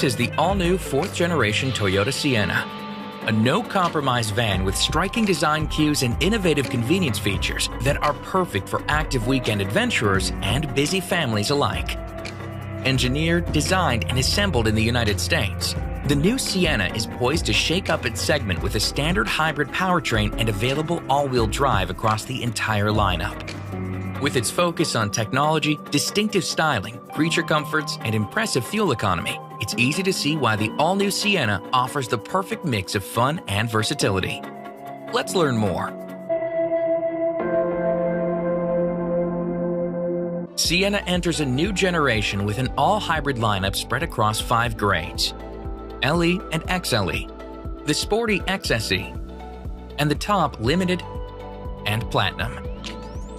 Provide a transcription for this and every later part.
is the all-new 4th-generation Toyota Sienna, a no-compromise van with striking design cues and innovative convenience features that are perfect for active weekend adventurers and busy families alike. Engineered, designed, and assembled in the United States, the new Sienna is poised to shake up its segment with a standard hybrid powertrain and available all-wheel drive across the entire lineup. With its focus on technology, distinctive styling, creature comforts, and impressive fuel economy, it's easy to see why the all-new Sienna offers the perfect mix of fun and versatility. Let's learn more. Sienna enters a new generation with an all-hybrid lineup spread across 5 grades: LE and XLE, the sporty XSE, and the top Limited and Platinum.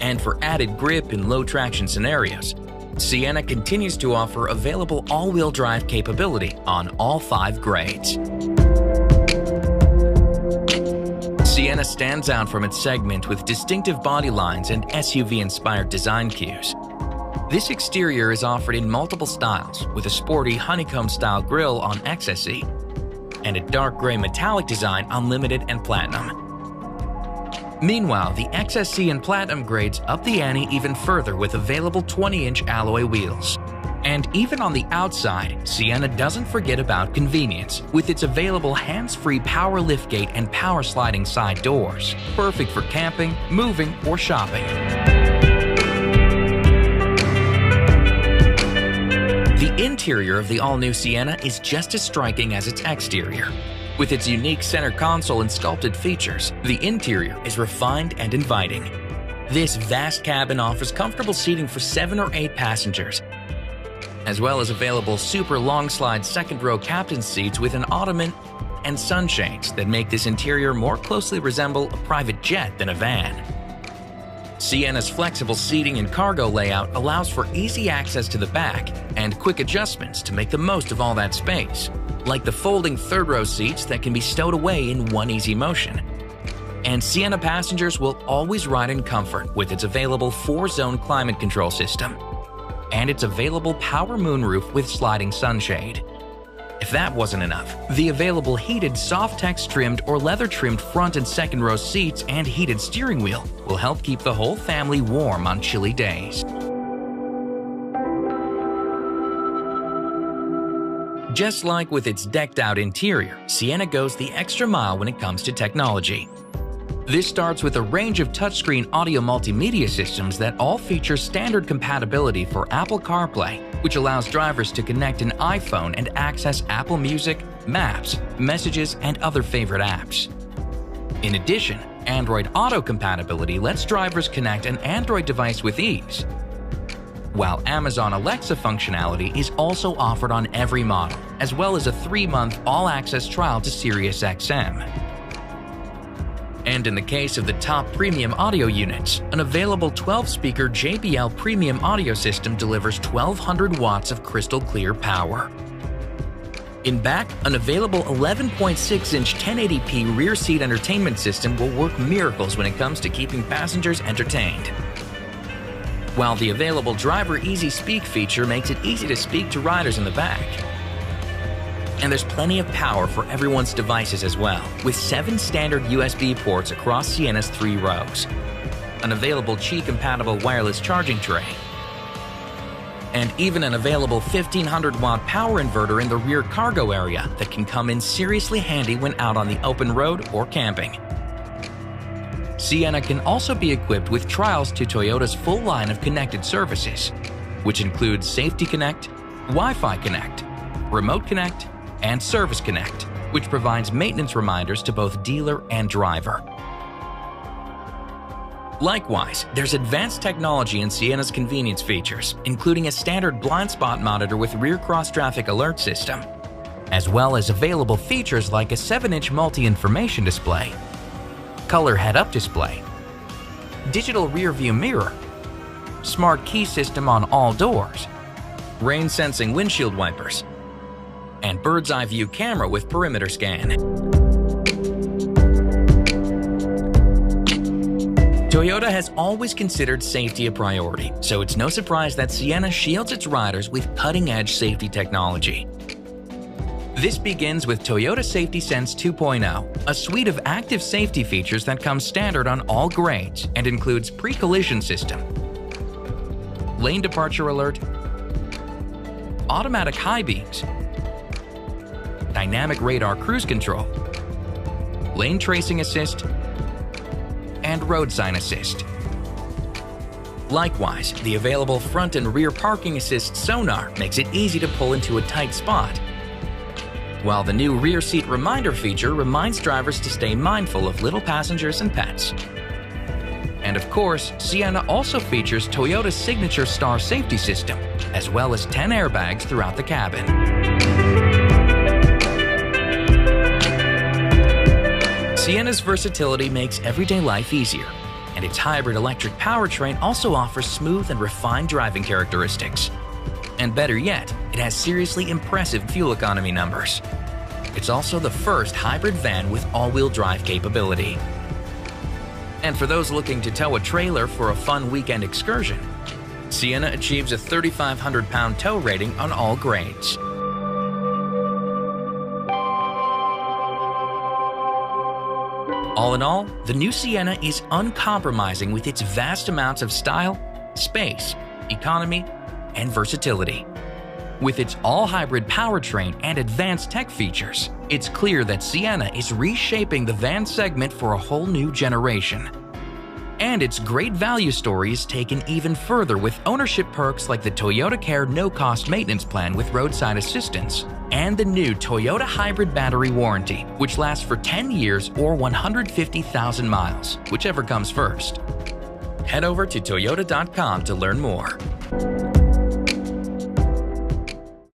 And for added grip in low-traction scenarios, Sienna continues to offer available all-wheel drive capability on all 5 grades. Sienna stands out from its segment with distinctive body lines and SUV-inspired design cues. This exterior is offered in multiple styles, with a sporty honeycomb-style grille on XSE and a dark gray metallic design on Limited and Platinum. Meanwhile, the XSE and Platinum grades up the ante even further with available 20-inch alloy wheels. And even on the outside, Sienna doesn't forget about convenience, with its available hands-free power liftgate and power sliding side doors, perfect for camping, moving, or shopping. The interior of the all-new Sienna is just as striking as its exterior. With its unique center console and sculpted features, the interior is refined and inviting. This vast cabin offers comfortable seating for 7 or 8 passengers, as well as available super long slide second-row captain's seats with an ottoman and sunshades that make this interior more closely resemble a private jet than a van. Sienna's flexible seating and cargo layout allows for easy access to the back and quick adjustments to make the most of all that space, like the folding third-row seats that can be stowed away in one easy motion. And Sienna passengers will always ride in comfort with its available 4-zone climate control system and its available power moonroof with sliding sunshade. If that wasn't enough, the available heated Softex trimmed or leather trimmed front and second row seats and heated steering wheel will help keep the whole family warm on chilly days. Just like with its decked-out interior, Sienna goes the extra mile when it comes to technology. This starts with a range of touchscreen audio multimedia systems that all feature standard compatibility for Apple CarPlay, which allows drivers to connect an iPhone and access Apple Music, Maps, Messages, and other favorite apps. In addition, Android Auto compatibility lets drivers connect an Android device with ease, while Amazon Alexa functionality is also offered on every model, as well as a 3-month all-access trial to SiriusXM. And in the case of the top premium audio units, an available 12-speaker JBL premium audio system delivers 1,200 watts of crystal-clear power. In back, an available 11.6-inch 1080p rear seat entertainment system will work miracles when it comes to keeping passengers entertained, while the available Driver Easy Speak feature makes it easy to speak to riders in the back. And there's plenty of power for everyone's devices as well, with 7 standard USB ports across Sienna's 3 rows, an available Qi-compatible wireless charging tray, and even an available 1,500-watt power inverter in the rear cargo area that can come in seriously handy when out on the open road or camping. Sienna can also be equipped with trials to Toyota's full line of connected services, which includes Safety Connect, Wi-Fi Connect, Remote Connect, and Service Connect, which provides maintenance reminders to both dealer and driver. Likewise, there's advanced technology in Sienna's convenience features, including a standard blind spot monitor with rear cross-traffic alert system, as well as available features like a 7-inch multi-information display, color head-up display, digital rear-view mirror, smart key system on all doors, rain-sensing windshield wipers, and bird's-eye view camera with perimeter scan. Toyota has always considered safety a priority, so it's no surprise that Sienna shields its riders with cutting-edge safety technology. This begins with Toyota Safety Sense 2.0, a suite of active safety features that comes standard on all grades and includes pre-collision system, lane departure alert, automatic high beams, dynamic radar cruise control, lane tracing assist, and road sign assist. Likewise, the available front and rear parking assist sonar makes it easy to pull into a tight spot, while the new rear seat reminder feature reminds drivers to stay mindful of little passengers and pets. And of course, Sienna also features Toyota's signature Star safety system, as well as 10 airbags throughout the cabin. Sienna's versatility makes everyday life easier, and its hybrid electric powertrain also offers smooth and refined driving characteristics. And better yet, it has seriously impressive fuel economy numbers. It's also the first hybrid van with all-wheel drive capability. And for those looking to tow a trailer for a fun weekend excursion, Sienna achieves a 3,500-pound tow rating on all grades. All in all, the new Sienna is uncompromising with its vast amounts of style, space, economy, and versatility. With its all-hybrid powertrain and advanced tech features, it's clear that Sienna is reshaping the van segment for a whole new generation. And its great value story is taken even further with ownership perks like the Toyota Care no-cost maintenance plan with roadside assistance, and the new Toyota Hybrid Battery Warranty, which lasts for 10 years or 150,000 miles, whichever comes first. Head over to toyota.com to learn more.